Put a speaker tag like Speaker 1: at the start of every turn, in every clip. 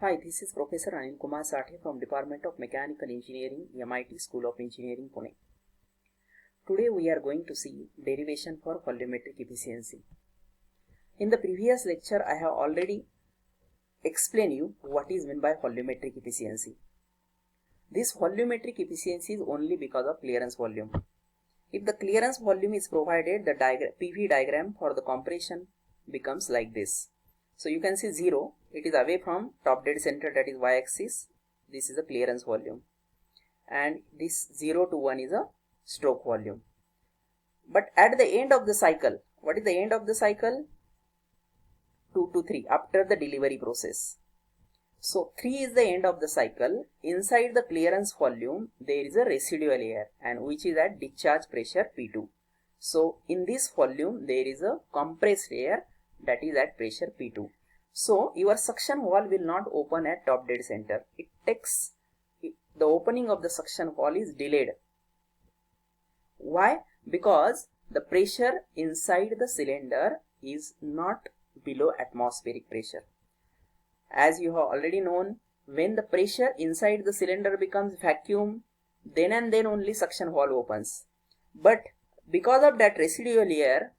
Speaker 1: Hi, this is Professor Anil Kumar Sathe from Department of Mechanical Engineering, MIT School of Engineering, Pune. Today we are going to see derivation for volumetric efficiency. In the previous lecture, I have already explained you what is meant by volumetric efficiency. This volumetric efficiency is only because of clearance volume. If the clearance volume is provided, the PV diagram for the compression becomes like this. So you can see 0, it is away from top dead center, that is y-axis. This is the clearance volume. And this 0 to 1 is a stroke volume. But at the end of the cycle, what is the end of the cycle? 2 to 3 after the delivery process. So 3 is the end of the cycle. Inside the clearance volume, there is a residual air and which is at discharge pressure P2. So in this volume, there is a compressed air that is at pressure P2. So your suction valve will not open at top dead center. The opening of the suction valve is delayed. Why? Because the pressure inside the cylinder is not below atmospheric pressure. As you have already known, when the pressure inside the cylinder becomes vacuum, then and then only suction valve opens. But because of that residual air,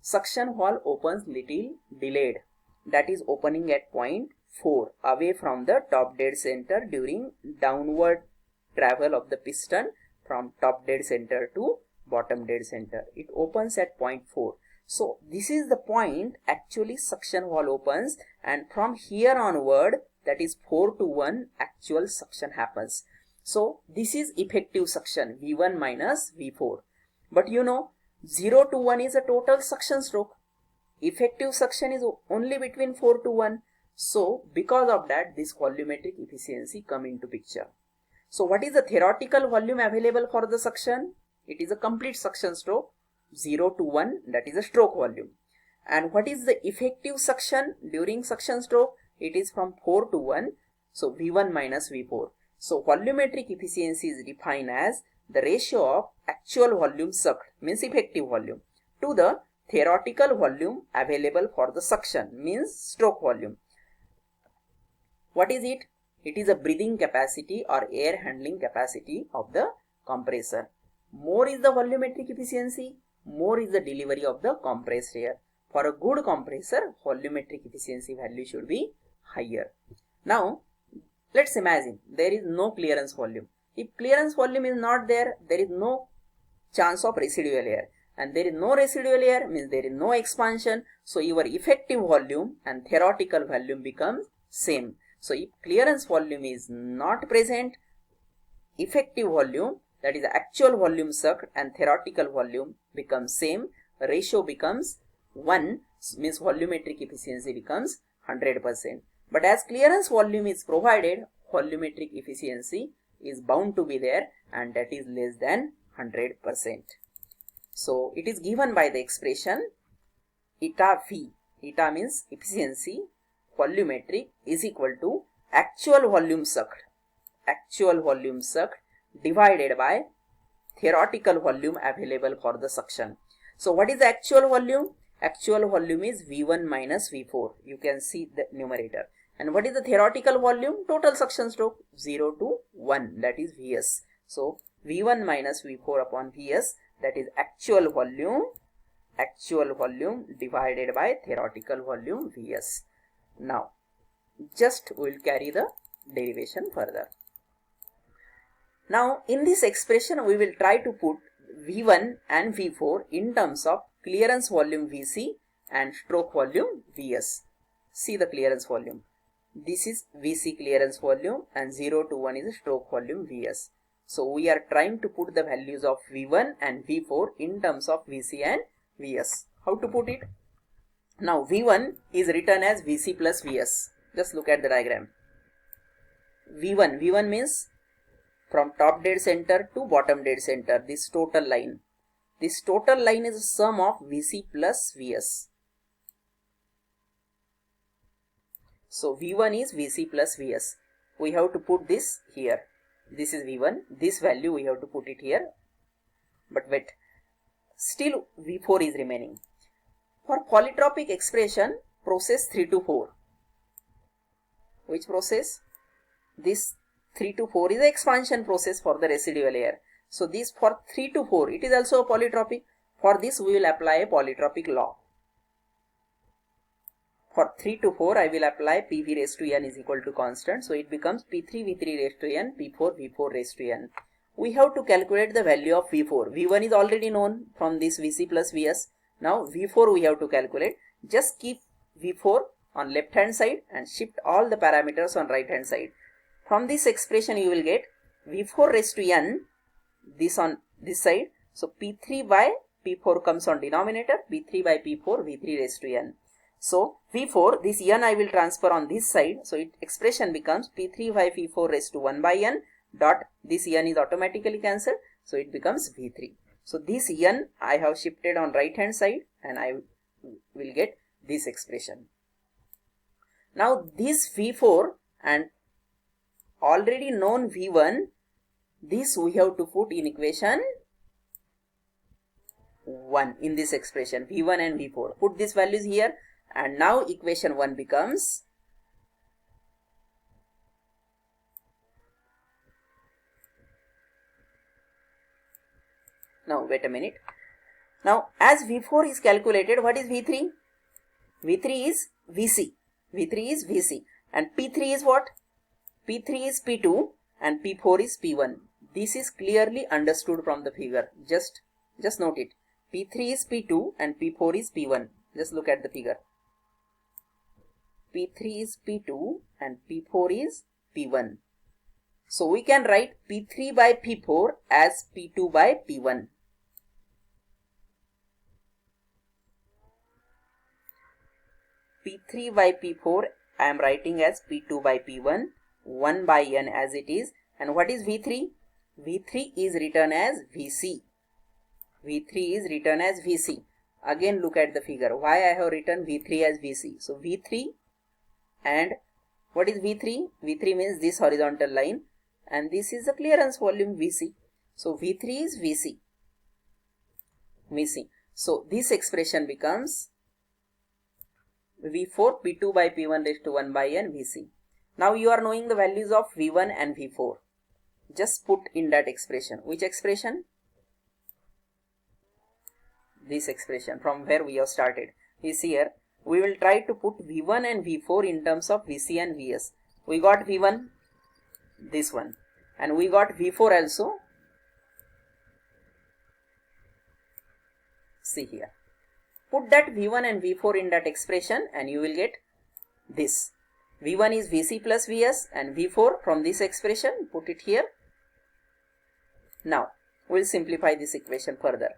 Speaker 1: suction valve opens little delayed. That is opening at point 4 away from the top dead center during downward travel of the piston from top dead center to bottom dead center. It opens at point 4. So this is the point actually suction valve opens, and from here onward, that is 4 to 1, actual suction happens. So this is effective suction, V1 minus V4. But you know, 0 to 1 is a total suction stroke. Effective suction is only between 4 to 1. So because of that, this volumetric efficiency come into picture. So what is the theoretical volume available for the suction? It is a complete suction stroke. 0 to 1, that is a stroke volume. And what is the effective suction during suction stroke? It is from 4 to 1. So V1 minus V4. So volumetric efficiency is defined as the ratio of actual volume sucked, means effective volume, to the theoretical volume available for the suction, means stroke volume. What is it? It is a breathing capacity or air handling capacity of the compressor. More is the volumetric efficiency, more is the delivery of the compressed air. For a good compressor, volumetric efficiency value should be higher. Now, let's imagine there is no clearance volume. If clearance volume is not there, there is no chance of residual air. And there is no residual air means there is no expansion. So your effective volume and theoretical volume becomes same. So if clearance volume is not present, effective volume, that is actual volume sucked, and theoretical volume becomes same. Ratio becomes 1, means volumetric efficiency becomes 100%. But as clearance volume is provided, volumetric efficiency is bound to be there, and that is less than 100%. So it is given by the expression eta V. Eta means efficiency, volumetric is equal to actual volume sucked divided by theoretical volume available for the suction. So what is the actual volume? Actual volume is V1 minus V4. You can see the numerator. And what is the theoretical volume? Total suction stroke 0 to 1, that is Vs. So V1 minus V4 upon Vs, that is actual volume divided by theoretical volume Vs. Now just we will carry the derivation further. Now in this expression we will try to put V1 and V4 in terms of clearance volume Vc and stroke volume Vs. See the clearance volume. This is Vc clearance volume and 0 to 1 is stroke volume Vs. So we are trying to put the values of V1 and V4 in terms of Vc and Vs. How to put it? Now V1 is written as Vc plus Vs. Just look at the diagram. V1 means from top dead center to bottom dead center, this total line. This total line is a sum of Vc plus Vs. So V1 is Vc plus Vs. We have to put this here. This is V1. This value we have to put it here. But wait, still V4 is remaining. For polytropic expression, process 3 to 4. Which process? This 3 to 4 is the expansion process for the residual air. So this for 3 to 4, it is also a polytropic. For this we will apply a polytropic law. For 3 to 4 I will apply PV raised to n is equal to constant. So it becomes P3 V3 raised to n, P4 V4 raised to n. We have to calculate the value of V4. V1 is already known from this Vc plus Vs. Now V4 we have to calculate. Just keep V4 on left hand side and shift all the parameters on right hand side. From this expression you will get V4 raised to n, this on this side. So P3 by P4 comes on denominator, P3 by P4 V3 raised to n. So V4, this n I will transfer on this side. So it expression becomes P3 by P4 raised to 1 by n dot, this n is automatically cancelled. So it becomes V3. So this n I have shifted on right hand side and I will get this expression. Now this V4 and already known V1, this we have to put in equation 1 in this expression, V1 and V4. Put these values here and now equation 1 becomes now wait a minute. Now as V4 is calculated, what is V3? V3 is Vc. V3 is Vc and P3 is what? P3 is P2 and P4 is P1. This is clearly understood from the figure. Just note it. P3 is P2 and P4 is P1. Just look at the figure. P3 is P2 and P4 is P1. So we can write P3 by P4 as P2 by P1. P3 by P4 I am writing as P2 by P1, 1 by n as it is. And what is V3? V3 is written as Vc. V3 is written as Vc. Again look at the figure. Why I have written V3 as Vc? So V3 and what is V3? V3 means this horizontal line and this is the clearance volume Vc. So V3 is Vc. So this expression becomes V4 P2 by P1 raised to 1 by n Vc. Now you are knowing the values of V1 and V4. Just put in that expression. Which expression? This expression from where we have started is here. We will try to put V1 and V4 in terms of Vc and Vs. We got V1, this one, and we got V4 also. See here. Put that V1 and V4 in that expression and you will get this. V1 is Vc plus Vs and V4 from this expression, put it here. Now we will simplify this equation further.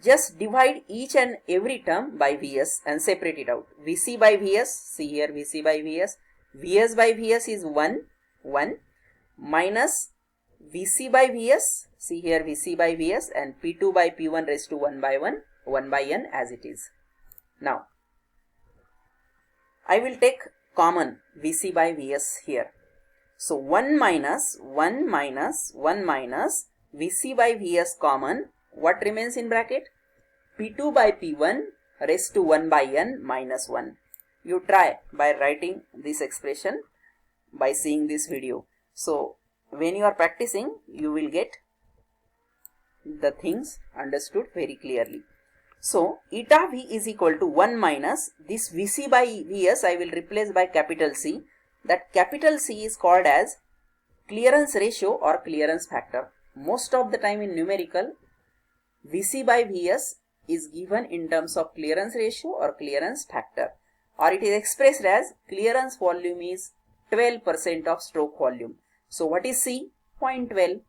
Speaker 1: Just divide each and every term by Vs and separate it out. Vc by Vs, see here Vc by Vs, Vs by Vs is 1, minus Vc by Vs, see here Vc by Vs and P2 by P1 raised to 1 by n as it is. Now I will take common Vc by Vs here. So 1 minus Vc by Vs common. What remains in bracket? P2 by P1 raised to 1 by n minus 1. You try by writing this expression by seeing this video. So when you are practicing, you will get the things understood very clearly. So eta V is equal to 1 minus this Vc by Vs I will replace by capital C. That capital C is called as clearance ratio or clearance factor. Most of the time in numerical, Vc by Vs is given in terms of clearance ratio or clearance factor, or it is expressed as clearance volume is 12% of stroke volume. So what is C? 0.12.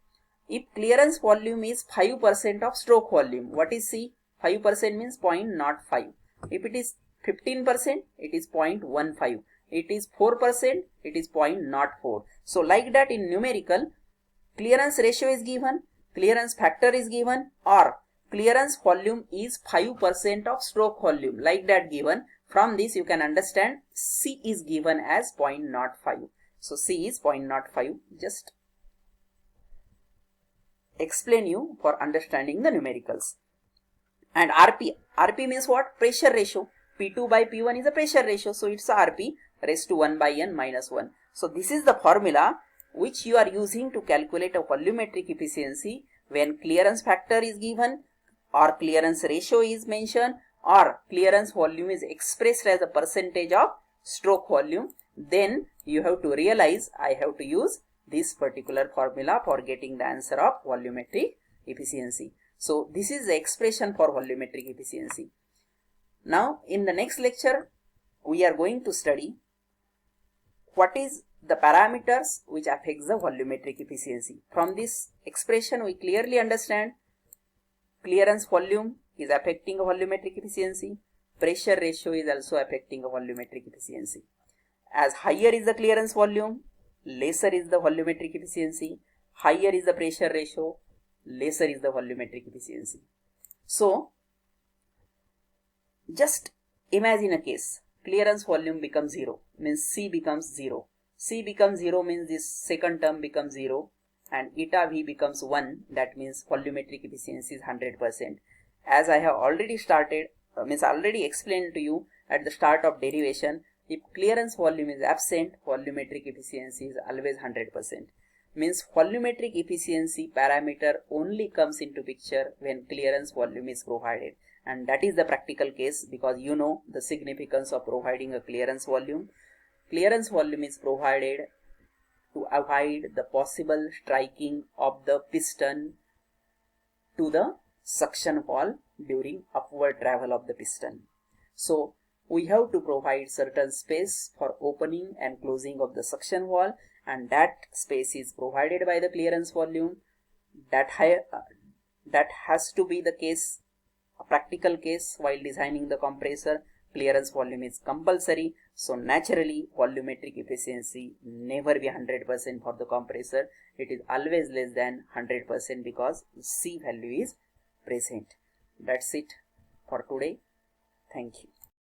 Speaker 1: If clearance volume is 5% of stroke volume, what is C? 5% means 0.05. If it is 15%, it is 0.15. It is 4%, it is 0.04. So like that in numerical, clearance ratio is given, clearance factor is given, or clearance volume is 5% of stroke volume, like that given. From this you can understand C is given as 0.05. So C is 0.05. Just explain you for understanding the numericals. And RP means what? Pressure ratio. P2 by P1 is a pressure ratio, so it's a RP. raised to 1 by n minus 1. So this is the formula which you are using to calculate a volumetric efficiency when clearance factor is given, or clearance ratio is mentioned, or clearance volume is expressed as a percentage of stroke volume. Then you have to realize I have to use this particular formula for getting the answer of volumetric efficiency. So this is the expression for volumetric efficiency. Now in the next lecture we are going to study what is the parameters which affects the volumetric efficiency. From this expression we clearly understand clearance volume is affecting a volumetric efficiency, pressure ratio is also affecting a volumetric efficiency. As higher is the clearance volume, lesser is the volumetric efficiency, higher is the pressure ratio, lesser is the volumetric efficiency. So just imagine a case, clearance volume becomes 0, means C becomes 0. C becomes 0 means this second term becomes 0, and eta V becomes 1, that means volumetric efficiency is 100%. As I have already already explained to you at the start of derivation, if clearance volume is absent, volumetric efficiency is always 100%. Means volumetric efficiency parameter only comes into picture when clearance volume is provided, and that is the practical case, because you know the significance of providing a clearance volume. Clearance volume is provided to avoid the possible striking of the piston to the suction wall during upward travel of the piston. So we have to provide certain space for opening and closing of the suction wall, and that space is provided by the clearance volume. That has to be the case, a practical case while designing the compressor. Clearance volume is compulsory, so naturally volumetric efficiency never be 100% for the compressor. It is always less than 100% because C value is present. That's it for today. Thank you.